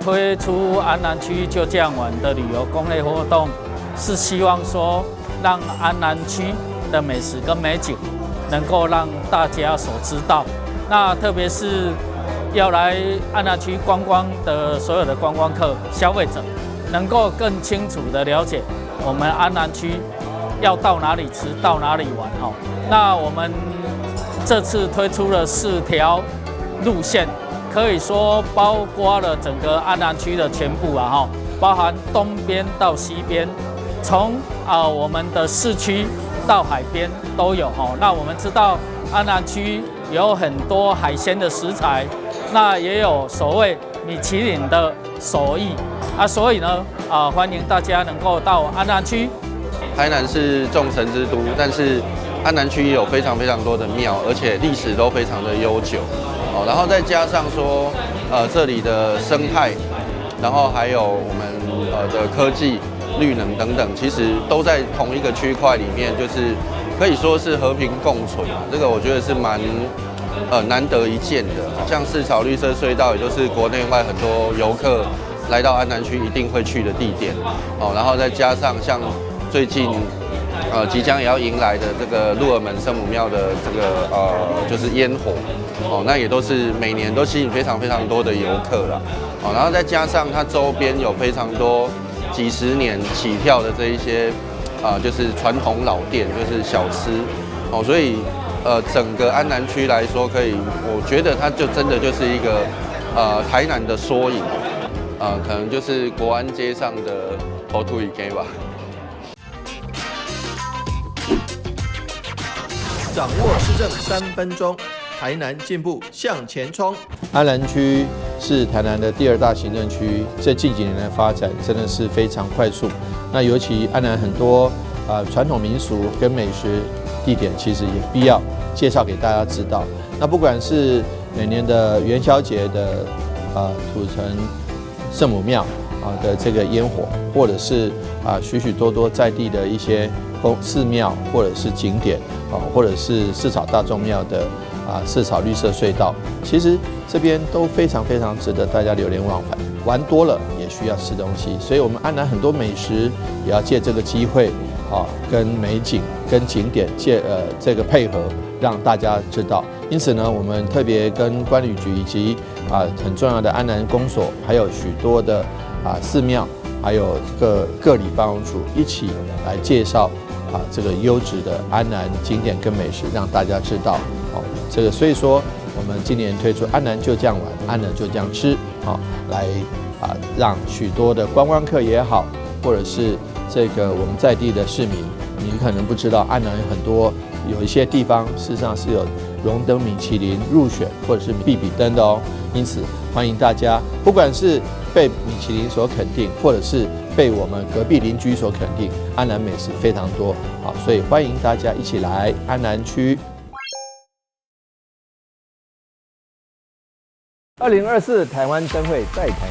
推出安南区就这样玩的旅游攻略活动，是希望说让安南区的美食跟美景能够让大家所知道。那特别是要来安南区观光的所有的观光客、消费者，能够更清楚的了解我们安南区要到哪里吃、到哪里玩哈。那我们这次推出了4条路线，可以说包括了整个安南区的全部啊哈，包含东边到西边，从我们的市区到海边都有哈。那我们知道安南区有很多海鲜的食材，那也有所谓米其林的手艺所以呢欢迎大家能够到安南区。台南是众神之都，但是安南区也有非常多的庙，而且历史都非常的悠久。然后再加上说这里的生态，然后还有我们的科技、绿能等等，其实都在同一个区块里面，就是可以说是和平共存。这个我觉得是蛮难得一见的。像市草绿色隧道，也就是国内外很多游客来到安南区一定会去的地点。然后再加上像最近即将也要迎来的这个鹿耳门圣母庙的这个就是烟火那也都是每年都吸引非常多的游客啦然后再加上它周边有非常多几十年起跳的这一些就是传统老店，就是小吃所以整个安南区来说，我觉得它就真的就是一个台南的缩影可能就是国安街上的头土一街吧。掌握施政3分钟，台南进步向前冲。安南区是台南的第2大行政区，这近几年的发展真的是非常快速。那尤其安南很多传统民俗跟美食地点，其实也必要介绍给大家知道。那不管是每年的元宵节的土城圣母庙的这个烟火，或者是许多在地的一些寺庙或者是景点或者是市草大众庙的市草绿色隧道，其实这边都非常值得大家流连忘返。玩多了也需要吃东西，所以我们安南很多美食也要借这个机会跟美景跟景点这个配合，让大家知道。因此呢，我们特别跟关旅局以及很重要的安南公所，还有许多的寺庙，还有各里办公处一起来介绍这个优质的安南景点跟美食，让大家知道这个。所以说，我们今年推出安南就这样玩，安南就这样吃来让许多的观光客也好，或者是这个我们在地的市民，你可能不知道，安南有一些地方事实上是有荣登米其林入选或者是必比登的因此欢迎大家，不管是被米其林所肯定，或者是被我们隔壁邻居所肯定，安南美食非常多所以欢迎大家一起来安南区。2024台湾灯会在台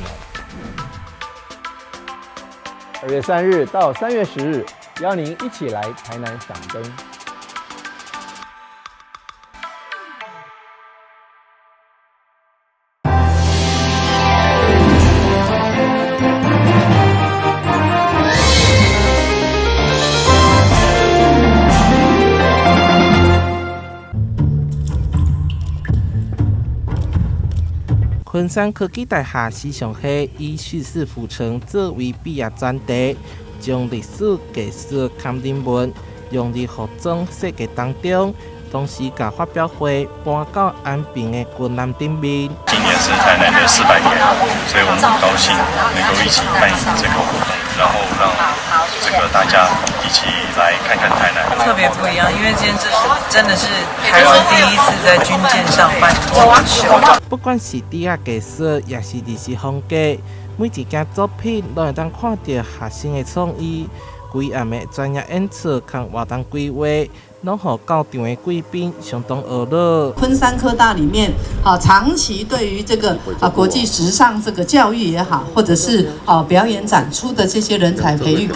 南，2月3日到3月10日，邀您一起来台南赏灯。昆山科技大学史上系以叙事府城作为毕业专题，将历史、艺术、勘人文融入学装设计当中，同时把发表会搬到安平的军南顶面。今年是台南的400年，所以我们很高兴能够一起办理这个活动，然后让大家一起来看看台南。特别不一样，因为今天这是真的是台湾第一次在军舰上办这个秀。不管是底下技术，也是历史风格，每一件作品都会当看到学生的创意。规暗的专业演出和活动规划，拢互到场的贵宾相当娱乐。昆山科大里面，长期对于这个国际时尚这个教育也好，或者是表演展出的这些人才培育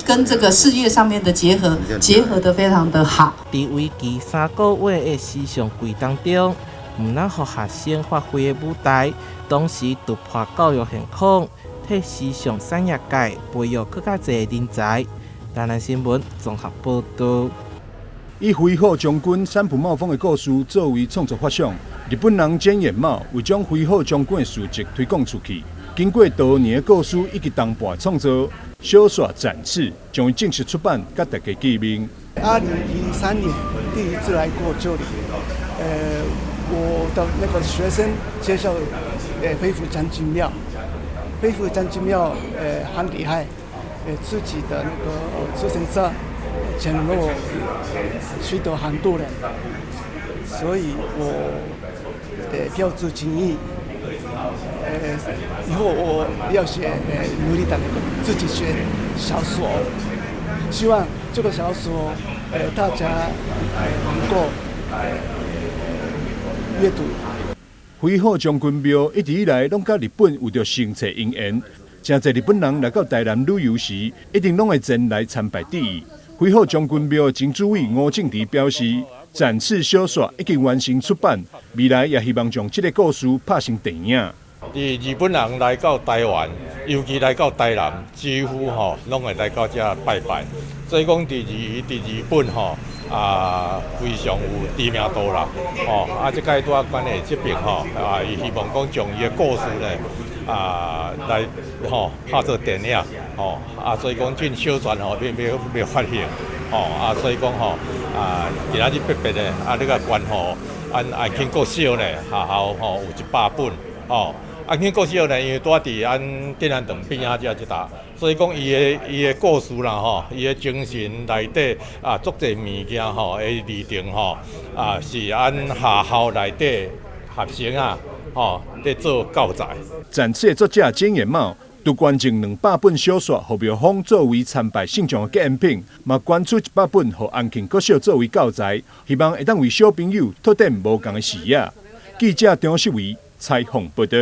跟这个事业上面的结合得非常的好。伫为期3个月的时尚季当中，唔能互学生发挥的舞台，同时突破教育现况，替时尚产业界培育更加侪人才。台南新闻综合报道。以飞虎将军三浦茂峰的故事作为创作发想，日本人菅野茂为将飞虎将军的事迹推广出去，经过多年的故事以及同伴创作小说展示，将会正式出版，甲大家见面。2013年第一次来过这里，我的那个学生介绍，飞虎将军庙，飞虎将军庙很厉害，自己的那个自行车前路许多很多人，所以我表示敬意。以后我要学努力的自己学小说，希望这个小说大家能够阅读。飞虎将军庙一直以来拢甲日本有着深切因缘，真侪日本人来到台南旅游时，一定拢会前来参拜礼仪。飞虎将军庙前主委吴正池表示，展示小说已经完成出版，未来也希望将这个故事拍成电影。日本人来到台湾，尤其来到台南，几乎拢会来到这拜拜。所以讲，伫日本非常有知名度啦。即届拄关的这边伊希望讲将伊的故事咧来拍做电影所以讲这小船要发行所以讲今仔日特别咧这个关安庆国小咧学校有100本安庆国小呢，因为住伫建安堂边仔这搭，所以讲伊的故事啦伊的精神内底足侪物件的立定是学校内底学生在做教材。展示的作者菅野茂除捐赠200本小说予庙方作为参拜信众的纪念品，嘛捐出100本予安庆国小作为教材，希望会当为小朋友拓展无同的视野。记者张世维采访报道。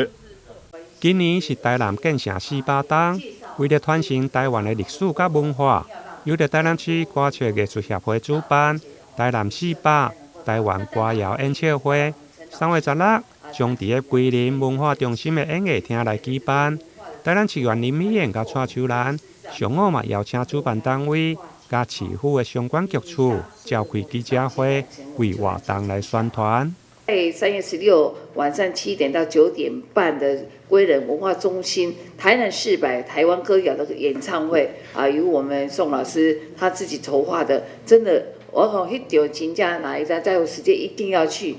今年是台南建成400冬，为了传承台湾的历史甲文化，由着台南市歌曲艺术协会主办台南400台湾歌谣演唱会，3月16将伫桂林文化中心的演艺厅来举办。台南市园林美院甲蔡秋兰上午嘛邀请主办单位甲市府的相关局处召开记者会，为活动来宣传。在3月16晚上7点到9点半的归仁文化中心台南400台湾歌谣的演唱会由我们宋老师他自己筹划的，真的我很丢金家哪一家再有时间一定要去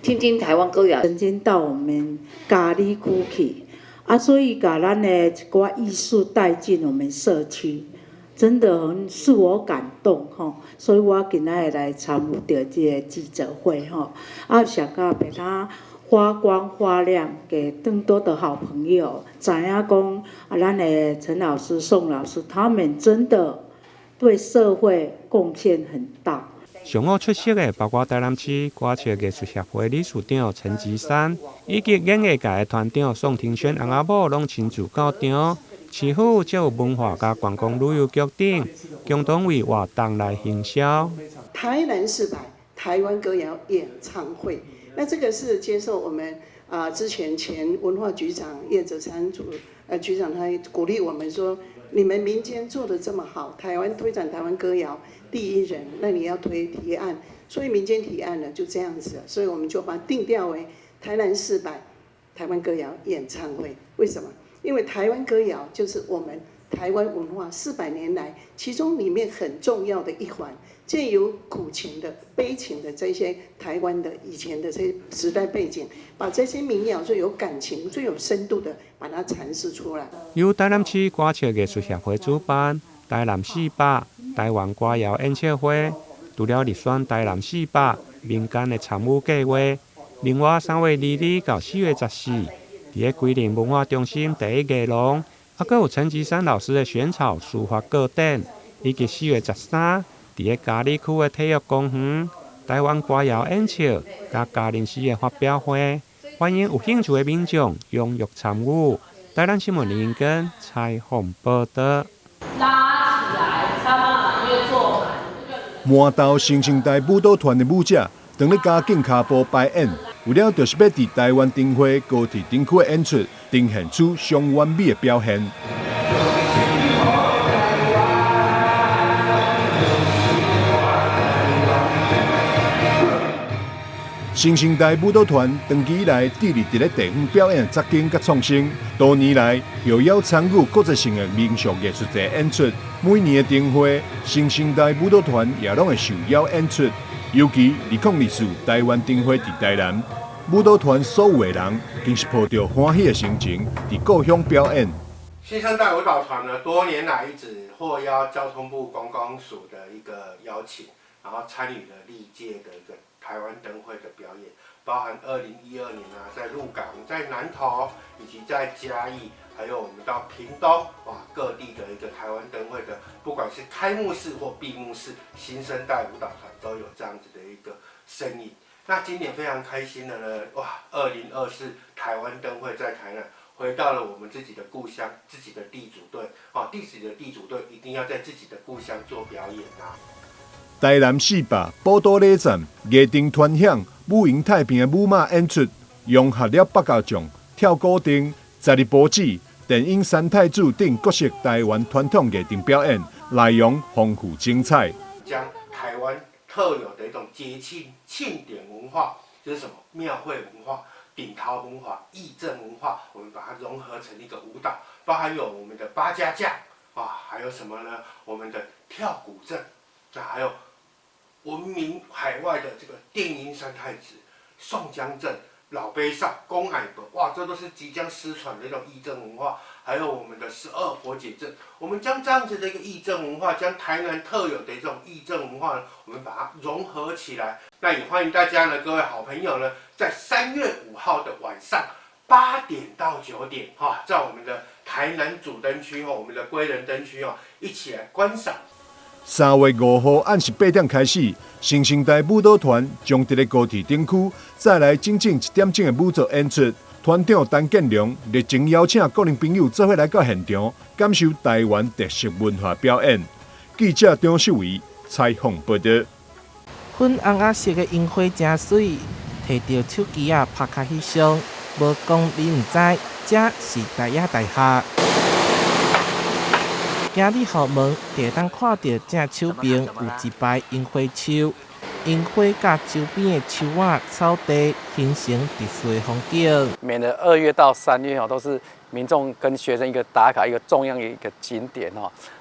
听听台湾歌谣。曾经到我们嘉义区去所以把咱的一寡艺术带进我们社区。真的很使我感动所以我今仔来参与到这个记者会想要把它发光发亮，给更多的好朋友知影讲咱的陈老师、宋老师，他们真的对社会贡献很大。上午出席的包括台南市歌曲艺术协会理事长陈吉山，以及演艺界的团长宋庭轩、翁仔某拢亲自到场。市府则有文化甲观光旅游局等共同为活动来行销。台南400台湾歌谣演唱会，那这个是接受我们之前文化局长叶哲山局长他鼓励我们说，你们民间做得这么好，台湾推展台湾歌谣第一人，那你要推提案，所以民间提案呢就这样子，所以我们就把它定调为台南400台湾歌谣演唱会。为什么？因为台湾歌谣就是我们台湾文化400年来其中里面很重要的一环，借由苦情的、悲情的这些台湾的以前的这些时代背景，把这些民谣最有感情、最有深度的把它阐释出来。由台南市歌曲艺术协会主办台南400台湾歌谣演唱会，除了入选台南400民间的参与计划，另外3月22到4月14。伫桂林文化中心第1艺廊，还有陈吉山老师的选草书法课展，以及4月13伫嘉义区的体育公园台湾歌谣演唱加嘉林诗的发表会，欢迎有兴趣的民众踊跃参与。台南新闻林根采访报道。拉起来，差不多越做满。满岛新生代舞蹈团的舞者，当咧加紧脚步排演。为了就是要伫台湾灯会高铁顶区的演出，呈现出上完美的表现。新生代舞蹈团长期以来致力伫咧地方表演扎根甲创新，多年来又要参与国际性的民俗艺术节演出。每年的灯会，新生代舞蹈团也拢会受邀演出。尤其2024台湾灯会伫台南，舞蹈团所有的人更是抱着欢喜的心情伫故乡表演。新生代舞蹈团呢，多年来一直获邀交通部观光署的一个邀请，然后参与了历届的一个台湾灯会的表演，包含2012年啊，在鹿港、在南投以及在嘉义，还有我们到屏东，哇，各地的一个台湾灯会的，不管是开幕式或闭幕式，新生代舞蹈团都有这样子的一个身影。那今年非常开心的呢，哇，2024台湾灯会在台南回到了我们自己的故乡，自己的地主队，自己的地主队一定要在自己的故乡做表演啊。台南400宝岛礼站夜灯团响，舞迎太平的舞马演出，融合了百家将、跳古筝、十二步子、电影《三太子》等各式台湾传统夜灯表演，内容丰富精彩。将台湾特有的一种节庆庆典文化，就是什么庙会文化、顶桃文化、义政文化，我们把它融合成一个舞蹈，包含有我们的八家将啊，还有什么呢？我们的跳古镇，那还有闻名海外的这个电音三太子、宋江镇、老杯上、公海伯，哇，这都是即将失传的一种义政文化。还有我们的12婆姐镇，我们将这样子的一个义政文化，将台南特有的一种义政文化呢，我们把它融合起来。那也欢迎大家呢，各位好朋友呢，在3月5号的晚上8点到9点，在我们的台南主灯区我们的归仁灯区一起来观赏。3月5号暗时8点开始，新生代舞蹈团将伫咧高铁顶区再来整整1点钟的舞蹈演出。团长陈建良热情邀请各人朋友做伙来到现场，感受台湾特色文化表演。记者张秀维采访报道。粉红仔色的樱花真水，摕着手机拍卡翕相，无讲你唔知，这是台亚大厦。行入后门，就会当看到正手边有一排樱花树。樱花甲周边的树仔、草地形成特殊的风景。每年2月到3月都是民众跟学生一个打卡一个重要的一个景点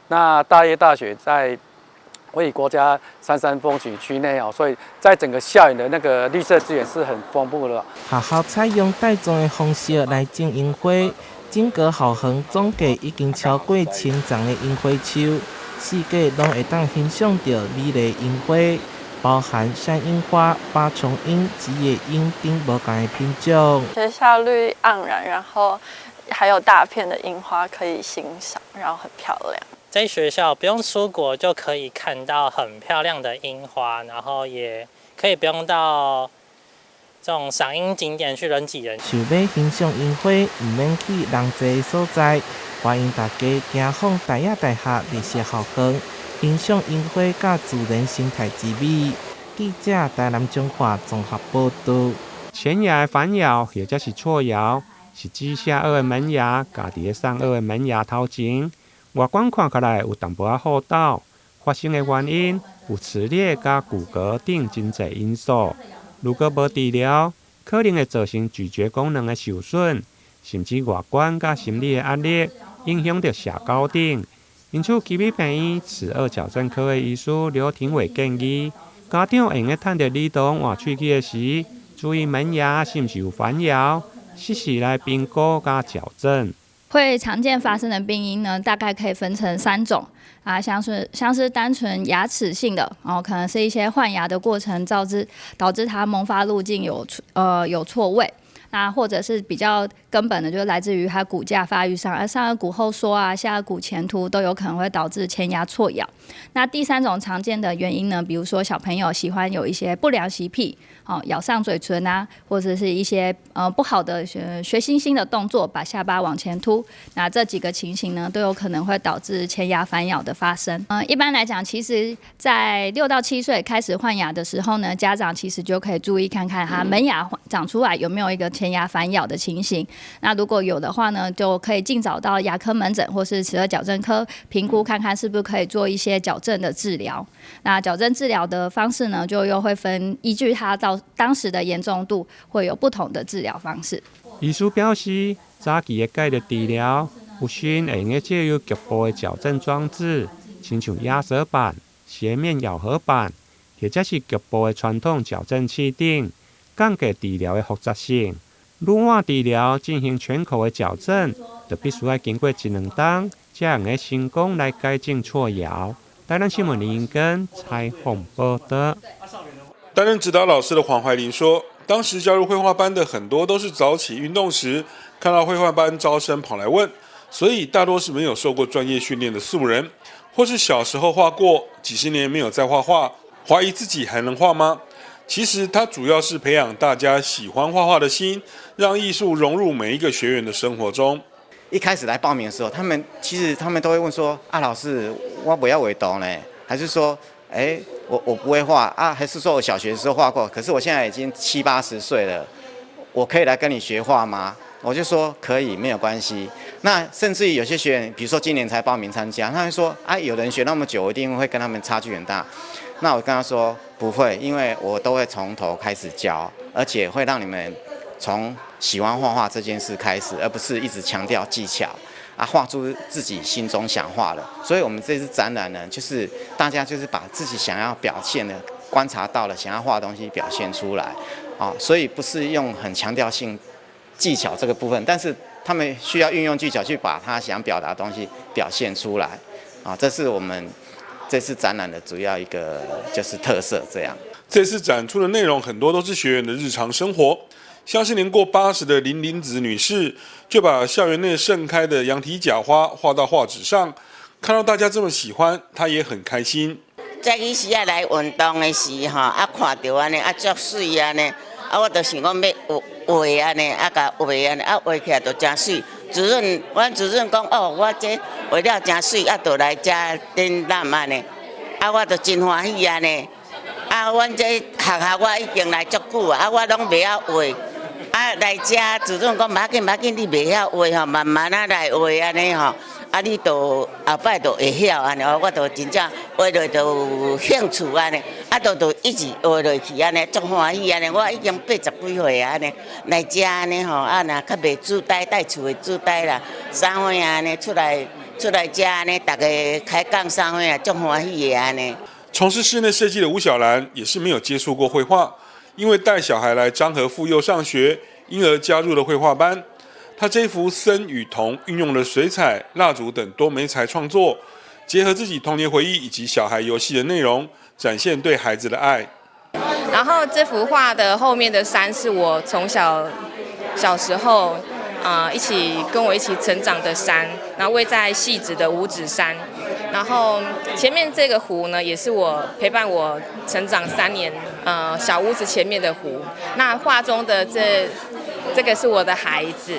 那大业大学在位于国家三山风景区内所以在整个校园的那个绿色资源是很丰富的。学校采用带种的方式来种樱花，整个校园总计已经超过1000丛的樱花树，四界拢会当欣赏到美丽樱花。包含山樱花、八重樱、吉野樱等不同的品种。学校绿盎然，然后还有大片的樱花可以欣赏，然后很漂亮。在学校不用出国就可以看到很漂亮的樱花，然后也可以不用到这种赏樱景点去人挤人。想要欣赏樱花，唔免去人济所在，欢迎大家走访台亚大厦历史校园。欣赏樱花甲自然生态之美。记者台南中华综合报道。前牙反咬或者是错咬，是指下颚的门牙夹伫上颚的门牙头前，外观看起来有淡薄仔厚道。发生的原因有齿裂甲骨骼等真侪因素。如果无治疗，可能会造成咀嚼功能的受损，甚至外观甲心理的压力，影响到牙高等。因此，基于病院齿颚矫正科的医师刘廷伟建议，家长用个趁着儿童换喙齿的时，注意门牙是毋是有反咬，适时来评估甲矫正。会常见发生的病因呢，大概可以分成3种啊，像是单纯牙齿性的，可能是一些换牙的过程导致它萌发路径有错位。那或者是比较根本的，就是来自于它骨架发育上，上颌骨后缩啊、下颌骨前凸都有可能会导致前牙错咬。那第3种常见的原因呢，比如说小朋友喜欢有一些不良习癖，咬上嘴唇啊，或者是一些不好的学猩猩的动作，把下巴往前凸，那这几个情形呢，都有可能会导致前牙反咬的发生。一般来讲，其实在6到7岁开始换牙的时候呢，家长其实就可以注意看看他门牙长出来有没有一个前牙反咬的情形。那如果有的话呢，就可以尽早到牙科门诊或是齿颌矫正科评估，看看是不是可以做一些矫正的治疗。那矫正治疗的方式呢，就又会依据它到当时的严重度，会有不同的治疗方式。医师表示，早期的介入治疗，有时会用借由局部的矫正装置，亲像压舌板、斜面咬合板，或者是局部的传统矫正器等，降低治疗的复杂性。乳碗治疗进行全口的矫正，就必须要经过1-2天，才能成功来改正错咬。台南新闻林英根采访报道。担任指导老师的黄怀玲说，当时加入绘画班的很多都是早起运动时看到绘画班招生跑来问，所以大多是没有受过专业训练的素人，或是小时候画过，几10年没有再画画，怀疑自己还能画吗？其实他主要是培养大家喜欢画画的心，让艺术融入每一个学员的生活中。一开始来报名的时候，他们都会问说：啊，老师，我不要画图呢？还是说，我不会画啊？还是说我小学的时候画过，可是我现在已经70、80岁了，我可以来跟你学画吗？我就说可以，没有关系。那甚至于有些学员，比如说今年才报名参加，他会说：啊，有人学那么久，我一定会跟他们差距很大。那我跟他说不会，因为我都会从头开始教，而且会让你们从喜欢画画这件事开始，而不是一直强调技巧啊，画出自己心中想画的。所以我们这次展览呢，就是大家就是把自己想要表现的、观察到了想要画的东西表现出来啊，所以不是用很强调性技巧这个部分，但是他们需要运用技巧去把他想表达的东西表现出来啊，这是我们这次展览的主要一个就是特色。这样，这次展出的内容很多都是学员的日常生活，像是年过80的林林子女士，就把校园内盛开的羊蹄甲花画到画纸上，看到大家这么喜欢，她也很开心。早起时来运动的时候，看到安尼足水安尼，我就想讲要画安尼，甲画安尼，画起来就真水。阮主任讲哦，我这画了真水，就来遮展览安尼，我就真欢喜安尼。阮这学我已经来足久我拢袂晓画，来遮主任讲别紧，你袂晓画吼，慢慢来画安尼吼。你就后摆就会晓安尼，我就真正画落就有兴趣安尼，就一直画落去安尼，足欢喜安尼。我已经80几岁安尼，来遮安尼吼，若较袂煮呆，带厝的煮呆啦，三伙安尼出来遮安尼，大家开讲三伙足欢喜的安尼。从事室内设计的吴小兰也是没有接触过绘画，因为带小孩来彰和妇幼上学，因而加入了绘画班。他这幅僧与童运用了水彩、蜡烛等多媒材创作，结合自己童年回忆以及小孩游戏的内容，展现对孩子的爱。然后这幅画的后面的山是我从小时候跟我一起成长的山，然后位在汐止的五指山。然后前面这个湖呢，也是我陪伴我成长3年，小屋子前面的湖。那画中的这个是我的孩子。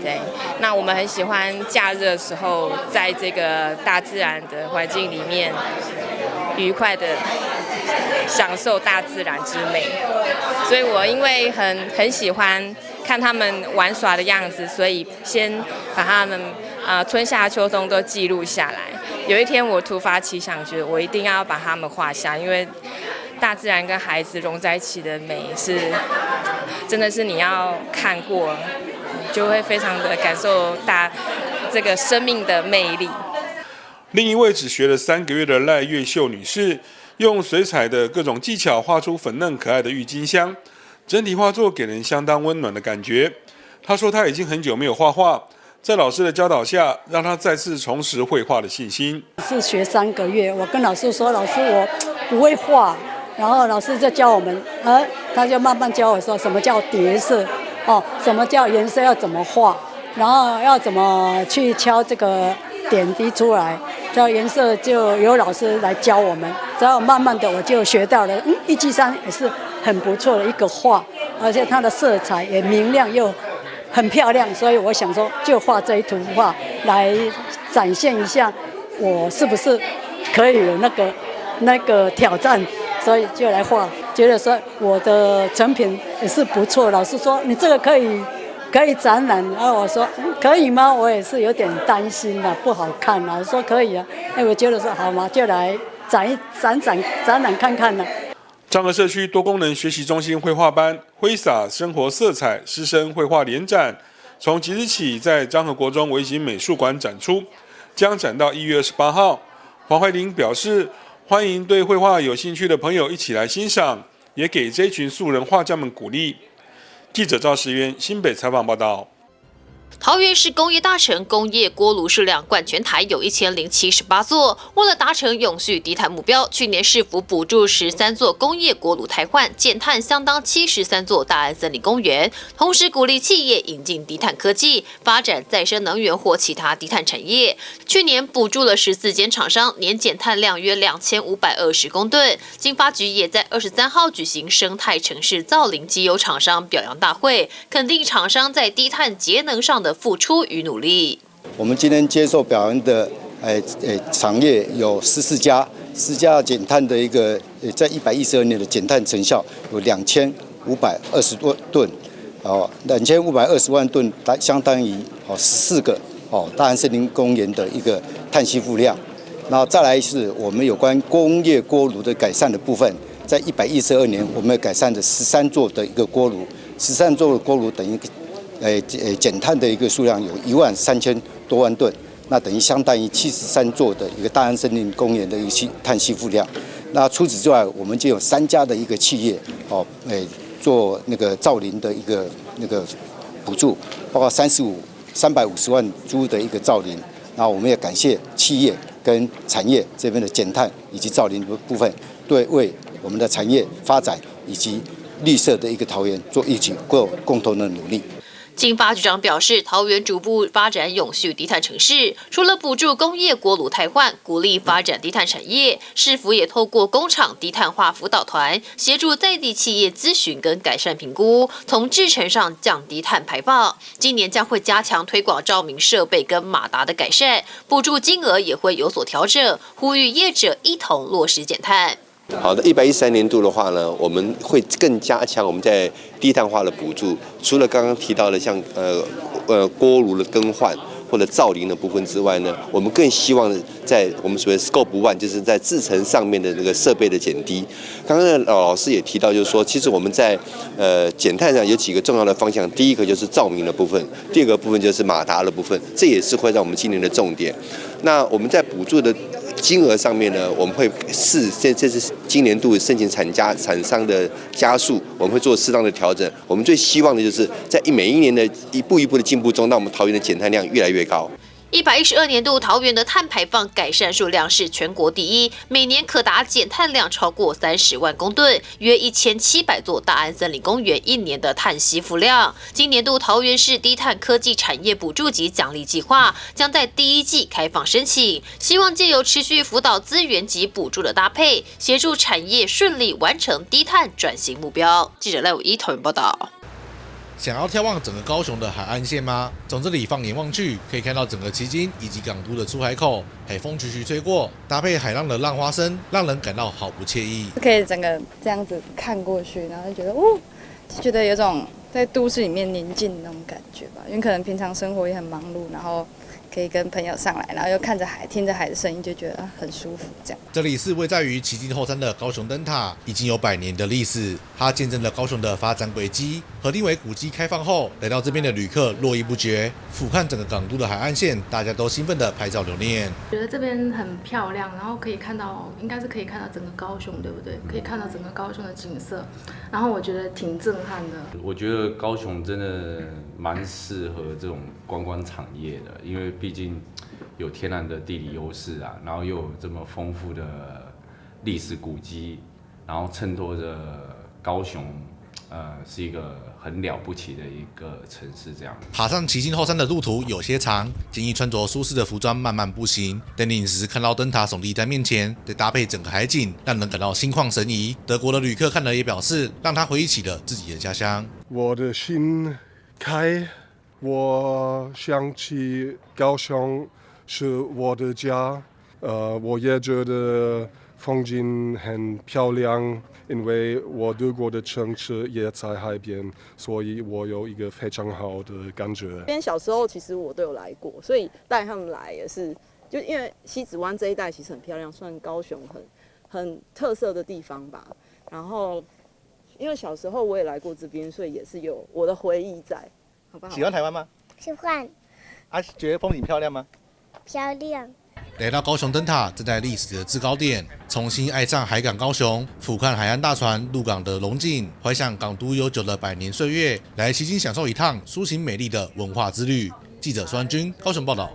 对，那我们很喜欢假日的时候，在这个大自然的环境里面，愉快的享受大自然之美。所以我因为很喜欢看他们玩耍的样子，所以先把他们春夏秋冬都记录下来。有一天我突发奇想，觉得我一定要把他们画下，因为大自然跟孩子融在一起的美真的是你要看过，就会非常的感受这个生命的魅力。另一位只学了3个月的赖月秀女士，用水彩的各种技巧画出粉嫩可爱的郁金香，整体画作给人相当温暖的感觉。她说她已经很久没有画画，在老师的教导下，让她再次重拾绘画的信心。是学3个月，我跟老师说，老师我不会画，然后老师就教我们，他就慢慢教我说什么叫叠色。什么叫颜色要怎么画，然后要怎么去敲这个点滴出来，这颜色就有老师来教我们，然后慢慢的我就学到了，一级山也是很不错的一个画，而且它的色彩也明亮又很漂亮，所以我想说就画这一幅画来展现一下我是不是可以有那个挑战，所以就来画，觉得说我的成品也是不错。老师说你这个可以展览，然后我说可以吗？我也是有点担心的，不好看啊。说可以啊，我觉得说好嘛，就来展览看看呢。漳和社区多功能学习中心绘画班挥洒生活色彩师生绘画联展，从即日起在漳和国中微型美术馆展出，将展到1月28号。黄怀玲表示，欢迎对绘画有兴趣的朋友一起来欣赏，也给这群素人画家们鼓励。记者赵时渊新北采访报道。桃园市工业大城工业锅炉数量冠全台有1078座。为了达成永续低碳目标，去年市府补助13座工业锅炉汰换，减碳相当73座大安森林公园。同时鼓励企业引进低碳科技，发展再生能源或其他低碳产业。去年补助了14间厂商，年减碳量约2520公吨。经发局也在23号举行生态城市造林机油厂商表扬大会，肯定厂商在低碳节能上的付出与努力。我们今天接受表扬的产业有14家，10家减碳的一个在112年的减碳成效有2520多吨，2520万吨相当于14个大安森林公园的一个碳吸附量。然后再来是我们有关工业锅炉的改善的部分，在112年我们改善了13座的一个锅炉，13座的锅炉等于减碳的一个数量有13000多万吨，那等于相当于73座的一个大安森林公园的一个碳吸附量。那除此之外，我们就有3家的一个企业做那个造林的一个补助，包括350万株的一个造林。那我们也感谢企业跟产业这边的减碳以及造林的部分，对为我们的产业发展以及绿色的一个桃园做一起共同的努力。经发局长表示，桃园逐步发展永续低碳城市，除了补助工业锅炉汰换，鼓励发展低碳产业，市府也透过工厂低碳化辅导团，协助在地企业咨询跟改善评估，从制程上降低碳排放。今年将会加强推广照明设备跟马达的改善，补助金额也会有所调整，呼吁业者一同落实减碳。好的，113年度的话呢，我们会更加强我们在低碳化的补助。除了刚刚提到的像锅炉的更换或者造林的部分之外呢，我们更希望在我们所谓 Scope 1，就是在制程上面的这个设备的减低。刚刚老师也提到，就是说，其实我们在减碳上有几个重要的方向。第一个就是照明的部分，第二个部分就是马达的部分，这也是会让我们今年的重点。那我们在补助的金额上面呢，我们会这是今年度申请厂商的加速，我们会做适当的调整。我们最希望的就是在每一年的一步一步的进步中，让我们桃园的减碳量越来越高。112年度桃园的碳排放改善数量是全国第一，每年可达减碳量超过30万公吨，约1700座大安森林公园一年的碳吸附量。今年度桃园市低碳科技产业补助及奖励计划将在第1季开放申请，希望借由持续辅导资源及补助的搭配，协助产业顺利完成低碳转型目标。记者赖伟一桃园报道。想要眺望整个高雄的海岸线吗？从这里放眼望去，可以看到整个旗津以及港都的出海口，海风徐徐吹过，搭配海浪的浪花声，让人感到毫不惬意。可以整个这样子看过去，然后就觉得就觉得有种在都市里面宁静的那种感觉吧。因为可能平常生活也很忙碌，然后可以跟朋友上来，然后又看着海，听着海的声音，就觉得很舒服。这样，这里是位在于旗津后山的高雄灯塔，已经有100年的历史，它见证了高雄的发展轨迹。核定为古迹开放后，来到这边的旅客络绎不绝，俯瞰整个港都的海岸线，大家都兴奋的拍照留念。觉得这边很漂亮，然后可以看到，应该是可以看到整个高雄，对不对？可以看到整个高雄的景色，然后我觉得挺震撼的。我觉得高雄真的蛮适合这种观光产业的，因为毕竟有天然的地理优势啊，然后又有这么丰富的历史古迹，然后衬托着高雄是一个很了不起的一个城市。这样爬上旗津后山的路途有些长，建议穿着舒适的服装慢慢步行。登顶时看到灯塔耸立在面前，再搭配整个海景，让人感到心旷神怡。德国的旅客看了也表示，让他回忆起了自己的家乡。我的心开，我想起高雄是我的家。我也觉得风景很漂亮，因为我德国的城市也在海边，所以我有一个非常好的感觉。因为小时候其实我都有来过，所以带他们来也是，就因为西子湾这一带其实很漂亮，算高雄很特色的地方吧。然后因为小时候我也来过这边，所以也是有我的回忆在，好不好？喜欢台湾吗？喜欢。觉得风景漂亮吗？漂亮。来到高雄灯塔，站在历史的制高点，重新爱上海港高雄，俯瞰海岸大船入港的龙景，怀想港都悠久的100年岁月，来旗津享受一趟抒情美丽的文化之旅。记者孙安君高雄报道。